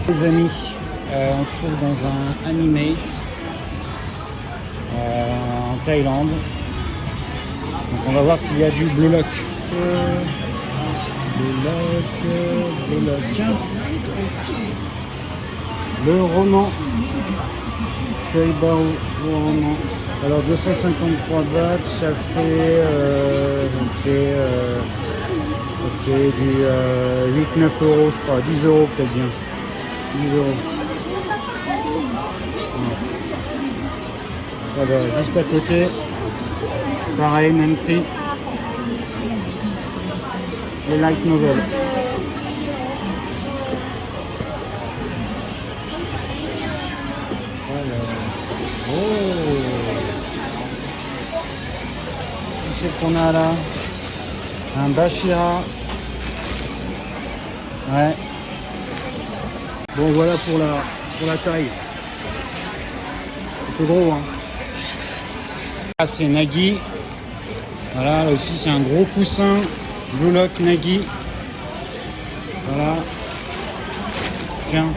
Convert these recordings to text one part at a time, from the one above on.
Les amis, on se trouve dans un Animate en Thaïlande. Donc on va voir s'il y a du Blue Lock. Blue Lock. Tiens. Le roman. Shaibar le roman. Alors 253 bahts, ça fait du 8-9 euros je crois, 10 euros peut-être bien. 10 euros. Voilà, juste à côté. Pareil, même prix. Les light novels. Oh, qu'est-ce qu'on a là? Un Bashira. Ouais. Bon voilà pour la taille. Un peu gros hein. Là c'est Nagui. Voilà, là aussi c'est un gros coussin. Blue Lock Nagui. Voilà. Tiens,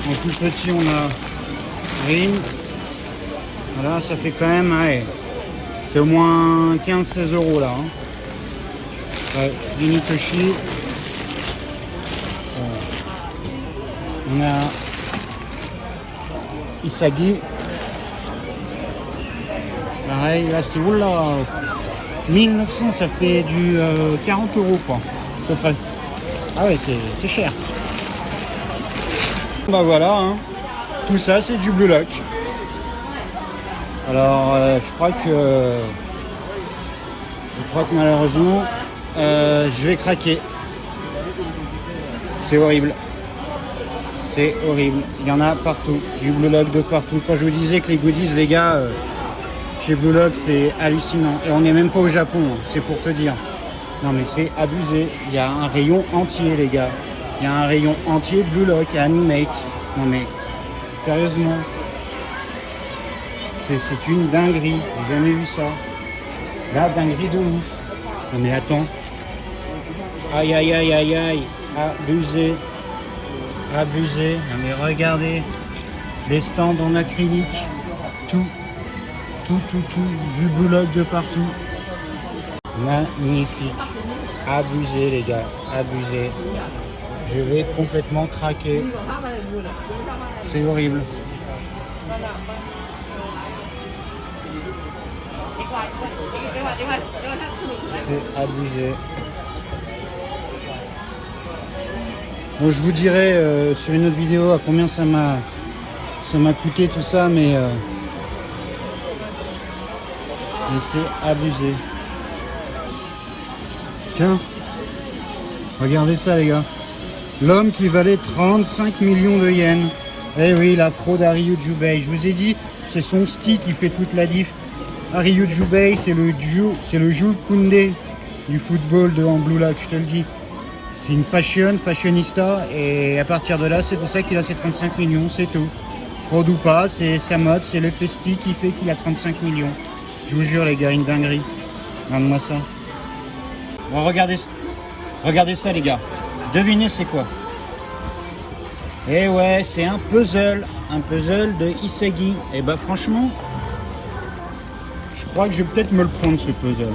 en tout petit on a Ring. Voilà, ça fait quand même, ouais, c'est au moins 15-16 euros là. Hein. Ouais, Minitoshi. On a Isagi. Pareil, là c'est oula. 1900, ça fait du 40 euros quoi. À peu près. Ah ouais, c'est cher. Bah voilà, hein. Tout ça c'est du Blue Lock. Alors je crois que malheureusement je vais craquer. C'est horrible. C'est horrible. Il y en a partout. Du Blue Lock de partout. Quand je vous disais que les goodies, les gars, chez Blue Lock, c'est hallucinant. Et on n'est même pas au Japon, hein, c'est pour te dire. Non mais c'est abusé. Il y a un rayon entier, les gars. Il y a un rayon entier de Blue Lock et Animate. Non mais, sérieusement. C'est une dinguerie. J'ai jamais vu ça. La dinguerie de ouf. Non mais attends. Aïe aïe aïe aïe aïe. Abusé. Abusé. Non mais regardez. Les stands en acrylique. Tout. Du Blue Lock de partout. Magnifique. Abusé les gars. Abusé. Je vais complètement craquer. C'est horrible. C'est abusé. Bon, je vous dirai sur une autre vidéo à combien ça m'a coûté tout ça, mais c'est abusé. Tiens, regardez ça les gars. L'homme qui valait 35 millions de yens. Eh oui, la fraude à Ryu Jubei. Je vous ai dit, c'est son style qui fait toute la diff. Ryu Jubei, c'est le Jules Koundé du football en Blue Lock, je te le dis. C'est une fashionista, et à partir de là, c'est pour ça qu'il a ses 35 millions, c'est tout. Fraude ou pas, c'est sa mode, c'est le festi qui fait qu'il a 35 millions. Je vous jure les gars, une dinguerie. Regarde-moi ça. Bon, regardez ça les gars. Devinez c'est quoi? Eh ouais, c'est un puzzle de Isagi. Et bah franchement, je crois que je vais peut-être me le prendre ce puzzle.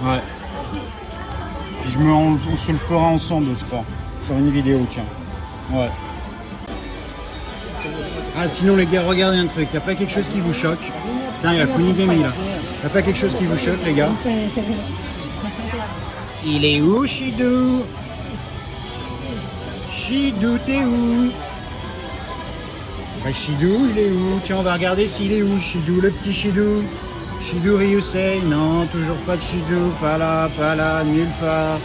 Ouais. Puis on se le fera ensemble, je crois, sur une vidéo, tiens. Ouais. Ah sinon les gars, regardez un truc, y a pas quelque chose qui vous choque? Tiens, il y a Kunigami là. Y a pas quelque chose qui vous choque les gars? Il est où Shidou? Shidou, t'es où? Bah Shidou, il est où? Tiens, on va regarder s'il est où Shidou, le petit Shidou. Shidou Ryusei, non, toujours pas de Shidou, pas là, nulle part.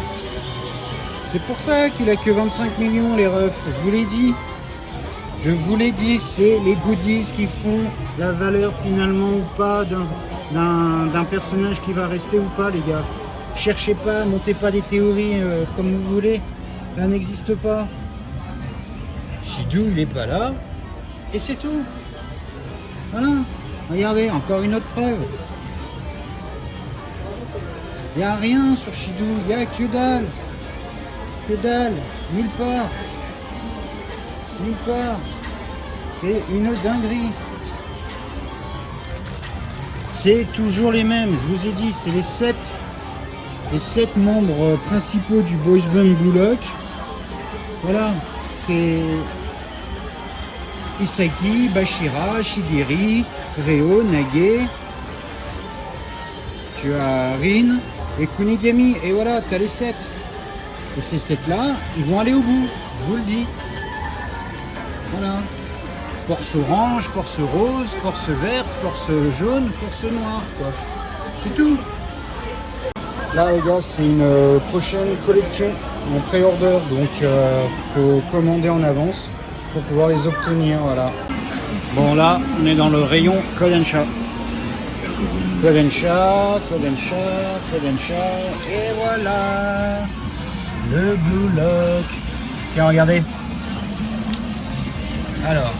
C'est pour ça qu'il a que 25 millions les refs, je vous l'ai dit, c'est les goodies qui font la valeur finalement ou pas d'un personnage qui va rester ou pas les gars. Cherchez pas, montez pas des théories comme vous voulez, ça n'existe pas. Shidou il est pas là, et c'est tout. Voilà, regardez, encore une autre preuve. Il n'y a rien sur Shidou, il n'y a que dalle, nulle part. nulle part. C'est une dinguerie. C'est toujours les mêmes, je vous ai dit, c'est les 7 membres principaux du boys band Blue Lock. Voilà, c'est Isaki, Bashira, Shigiri, Reo, Nage. Tu as Rin et Kunigami. Et voilà, tu as les 7. Et ces 7-là, ils vont aller au bout, je vous le dis. Voilà. Force orange, force rose, force verte, force jaune, force noire, quoi. C'est tout. Là les gars, c'est une prochaine collection en pré-order, donc faut commander en avance pour pouvoir les obtenir, voilà. Bon là, on est dans le rayon Kodansha. Kodansha, Kodansha, Kodansha, et voilà le Blue Lock. Tiens, regardez. Alors,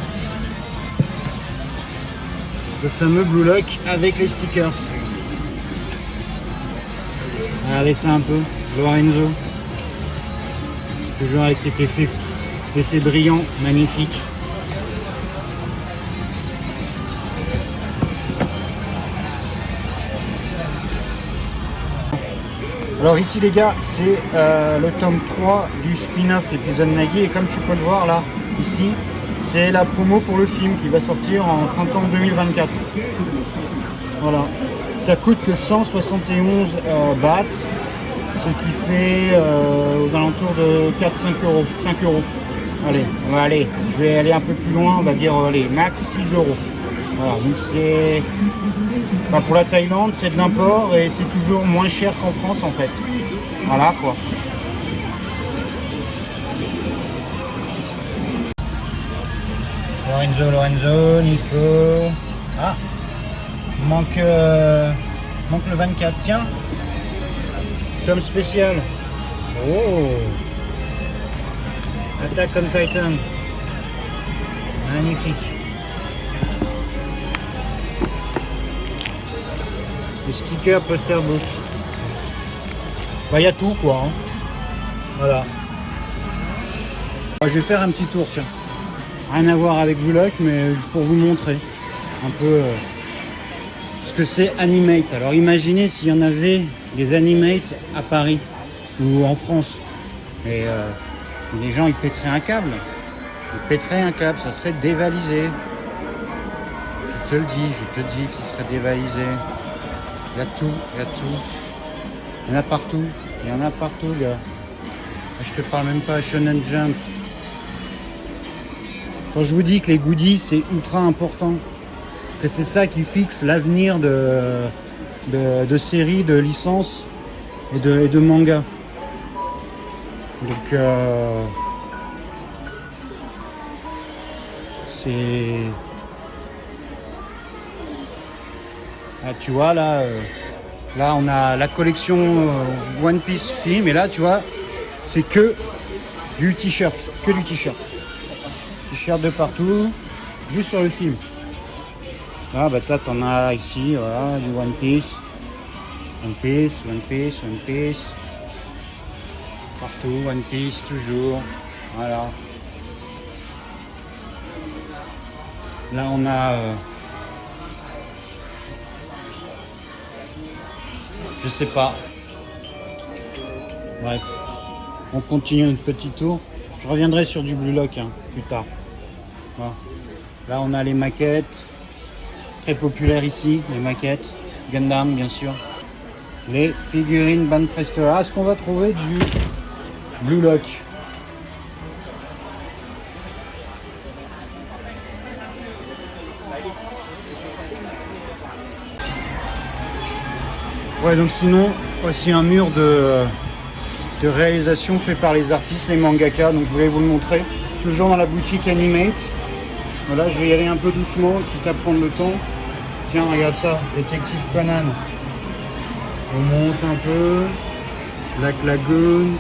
le fameux Blue Lock avec les stickers. Regardez ça un peu, Lorenzo. Toujours avec cet effet brillant, magnifique. Alors ici les gars, c'est le tome 3 du spin-off épisode Nagi. Et comme tu peux le voir là, ici, c'est la promo pour le film qui va sortir en printemps 2024. Voilà. Ça coûte que 171 bahts, ce qui fait aux alentours de 4-5 euros. 5 euros. Allez, on va aller. Je vais aller un peu plus loin, on va dire allez, max 6 euros. Voilà, donc c'est. Enfin, pour la Thaïlande, c'est de l'import et c'est toujours moins cher qu'en France en fait. Voilà quoi. Lorenzo, Nico. Ah, manque le 24. Tiens, comme spécial. Oh, Attack on Titan. Magnifique. Les stickers, poster book. Bah, y a tout quoi. Hein. Voilà. Je vais faire un petit tour, tiens. Rien à voir avec Blue Lock, mais pour vous montrer un peu ce que c'est Animate. Alors imaginez s'il y en avait des Animate à Paris ou en France. Et les gens ils pèteraient un câble. Ils pèteraient un câble, ça serait dévalisé. Je te le dis, que ce serait dévalisé. Il y a tout, il y a tout. Il y en a partout, il y en a partout, gars. Je te parle même pas à Shonen Jump. Quand je vous dis que les goodies c'est ultra important, que c'est ça qui fixe l'avenir de séries, de licences et de mangas. Donc c'est... Ah, tu vois là, là on a la collection One Piece film et là tu vois c'est que du t-shirt, que du t-shirt. T-shirt de partout, juste sur le film. Là, bah, t'en as ici, voilà, du One Piece. One Piece, One Piece, One Piece. Partout, One Piece, toujours. Voilà. Là, on a... je sais pas. Bref. On continue notre petit tour. Je reviendrai sur du Blue Lock hein, plus tard. Voilà. Là on a les maquettes. Très populaires ici, les maquettes. Gundam bien sûr. Les figurines Ban Presto. Est-ce qu'on va trouver du Blue Lock? Ouais donc sinon, voici un mur de réalisation fait par les artistes, les mangaka, donc je voulais vous le montrer. Toujours dans la boutique Animate. Voilà, je vais y aller un peu doucement, quitte à prendre le temps. Tiens, regarde ça, Détective Conan. On monte un peu. Black Lagoon.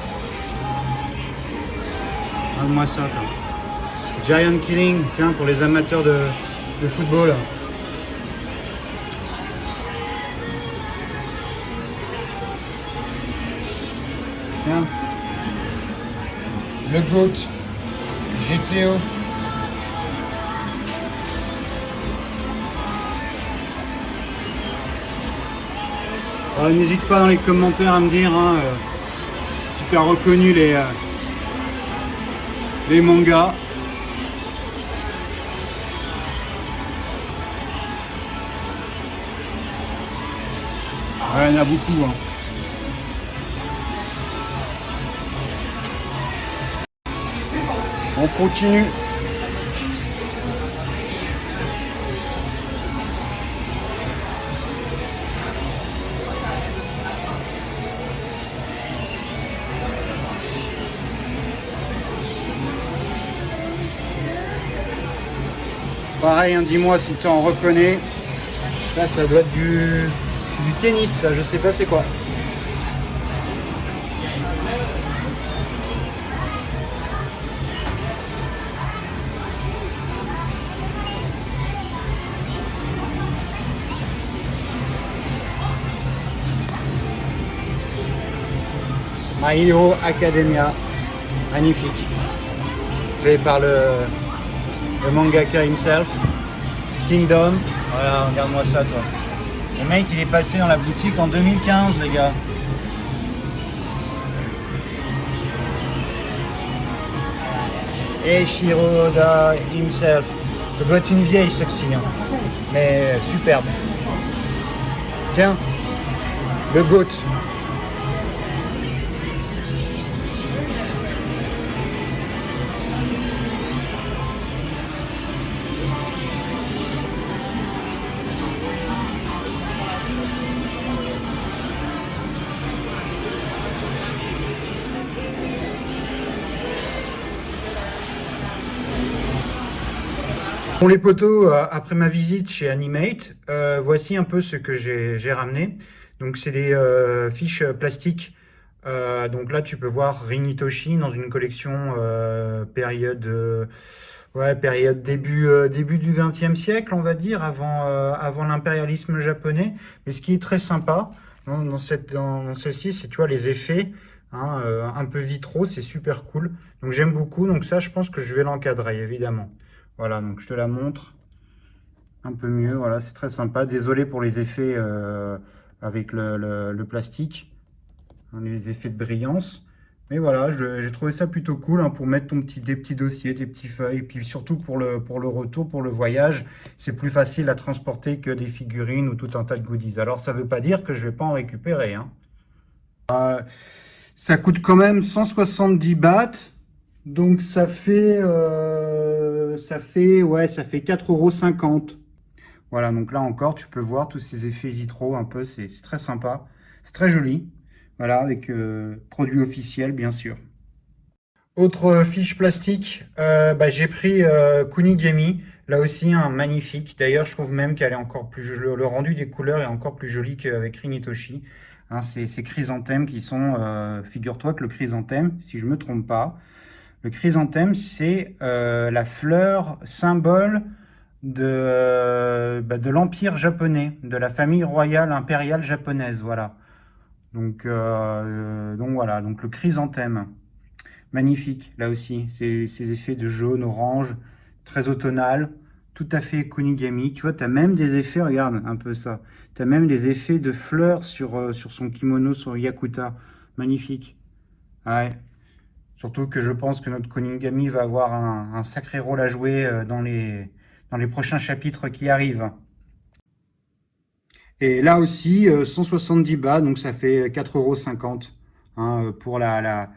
Regarde-moi ça, quoi. Giant Killing, tiens, pour les amateurs de football. Tiens. Le GOAT, GTO, N'hésite pas dans les commentaires à me dire hein, si tu as reconnu les mangas. Ouais, il y en a beaucoup. Hein. On continue. Pareil, hein, dis-moi si tu en reconnais. Là, ça doit être du tennis, ça, je sais pas c'est quoi. My Hero Academia, magnifique. Fait par le mangaka himself, Kingdom. Voilà, regarde-moi ça, toi. Le mec, il est passé dans la boutique en 2015, les gars. Eiichiro Oda himself. Ça doit être une vieille, celle-ci, hein. Mais superbe. Tiens, le GOAT. Bon les potos, après ma visite chez Animate, voici un peu ce que j'ai ramené. Donc c'est des fiches plastiques. Donc là tu peux voir Rin Itoshi dans une collection période début du XXe siècle, on va dire, avant l'impérialisme japonais. Mais ce qui est très sympa dans celle-ci, c'est tu vois les effets. Hein, un peu vitraux, c'est super cool. Donc j'aime beaucoup. Donc ça, je pense que je vais l'encadrer, évidemment. Voilà, donc je te la montre un peu mieux. Voilà, c'est très sympa. Désolé pour les effets avec le plastique, hein, les effets de brillance. Mais voilà, j'ai trouvé ça plutôt cool hein, pour mettre des petits dossiers, tes petites feuilles. Et puis surtout pour le retour, pour le voyage, c'est plus facile à transporter que des figurines ou tout un tas de goodies. Alors ça ne veut pas dire que je ne vais pas en récupérer. Hein. Ça coûte quand même 170 bahts. Donc ça fait 4,50 €. Voilà, donc là encore, tu peux voir tous ces effets vitraux un peu, c'est très sympa. C'est très joli. Voilà, avec produit officiel, bien sûr. Autre fiche plastique, j'ai pris Kunigami. Là aussi, un magnifique. D'ailleurs, je trouve même qu'elle est encore plus jolie. Le rendu des couleurs est encore plus joli qu'avec Rin Itoshi. Hein, ces chrysanthèmes qui sont, figure-toi que le chrysanthème, si je ne me trompe pas, le chrysanthème, c'est la fleur symbole de l'Empire japonais, de la famille royale impériale japonaise. Voilà. Donc voilà, donc le chrysanthème. Magnifique, là aussi. Ces effets de jaune, orange, très automnal, tout à fait Kunigami. Tu vois, tu as même des effets, regarde un peu ça. Tu as même des effets de fleurs sur son kimono, sur Yakuta. Magnifique. Ouais. Surtout que je pense que notre Kunigami va avoir un sacré rôle à jouer dans les prochains chapitres qui arrivent. Et là aussi, 170 bahts, donc ça fait 4,50 € hein, pour la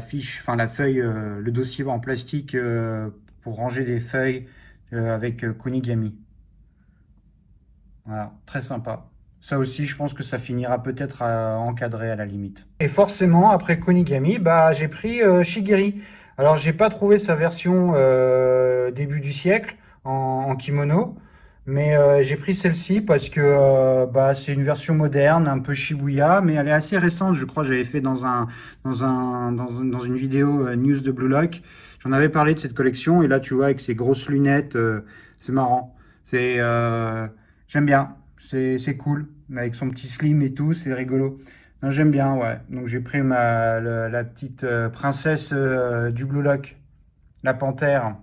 fiche, enfin la feuille, le dossier en plastique pour ranger des feuilles avec Kunigami. Voilà, très sympa. Ça aussi, je pense que ça finira peut-être à encadrer à la limite. Et forcément, après Kunigami, j'ai pris Shigiri. Alors, j'ai pas trouvé sa version début du siècle en kimono, mais j'ai pris celle-ci parce que c'est une version moderne, un peu Shibuya, mais elle est assez récente. Je crois que j'avais fait dans une vidéo News de Blue Lock. J'en avais parlé de cette collection et là, tu vois, avec ces grosses lunettes, c'est marrant. J'aime bien. C'est cool, avec son petit slim et tout, c'est rigolo. Non, j'aime bien, ouais. Donc j'ai pris la petite princesse du Blue Lock, la panthère.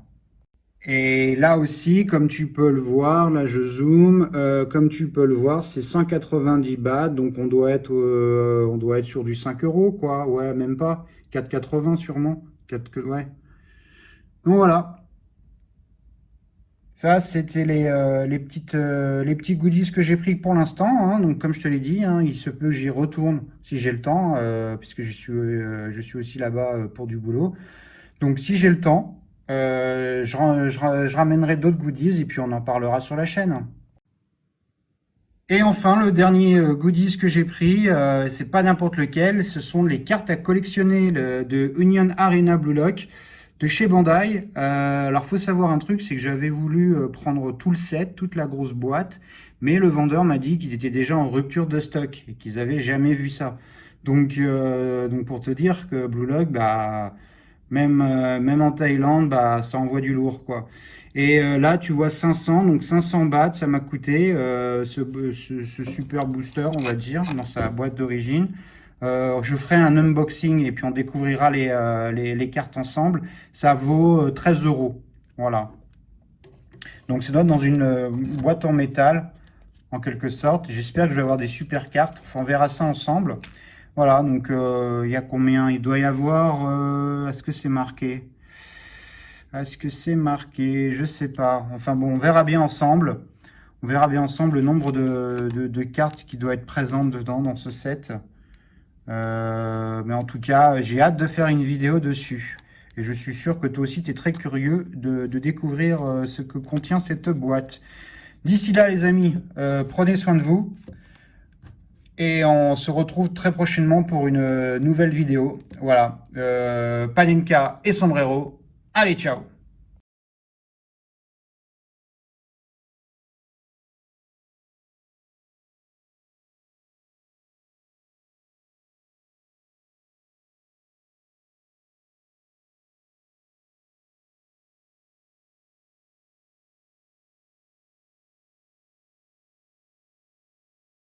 Et là aussi, comme tu peux le voir, là je zoome, comme tu peux le voir, c'est 190 bahts, donc on doit être sur du 5 euros, quoi. Ouais, même pas. 4,80 sûrement. Ouais. Donc voilà. Ça, c'était les petits goodies que j'ai pris pour l'instant, hein. Donc, comme je te l'ai dit, hein, il se peut que j'y retourne si j'ai le temps, puisque je suis aussi là-bas pour du boulot. Donc, si j'ai le temps, je ramènerai d'autres goodies et puis on en parlera sur la chaîne. Et enfin, le dernier goodies que j'ai pris, c'est pas n'importe lequel, ce sont les cartes à collectionner de Union Arena Blue Lock de chez Bandai. Alors, faut savoir un truc, c'est que j'avais voulu prendre tout le set, toute la grosse boîte, mais le vendeur m'a dit qu'ils étaient déjà en rupture de stock et qu'ils avaient jamais vu ça. Donc pour te dire que Blue Lock, bah, même en Thaïlande, bah, ça envoie du lourd, quoi. Et là, tu vois 500, donc 500 bahts, ça m'a coûté ce super booster, on va dire, dans sa boîte d'origine. Je ferai un unboxing et puis on découvrira les cartes ensemble. Ça vaut 13 euros. Voilà. Donc ça doit être dans une boîte en métal, en quelque sorte. J'espère que je vais avoir des super cartes. Enfin, on verra ça ensemble. Voilà, donc il y a combien? Il doit y avoir... est-ce que c'est marqué? Est-ce que c'est marqué? Je sais pas. Enfin bon, on verra bien ensemble. On verra bien ensemble le nombre de cartes qui doit être présentes dedans dans ce set. Mais en tout cas, j'ai hâte de faire une vidéo dessus. Et je suis sûr que toi aussi, tu es très curieux de découvrir ce que contient cette boîte. D'ici là, les amis, prenez soin de vous. Et on se retrouve très prochainement pour une nouvelle vidéo. Voilà. Panenka et Sombrero. Allez, ciao!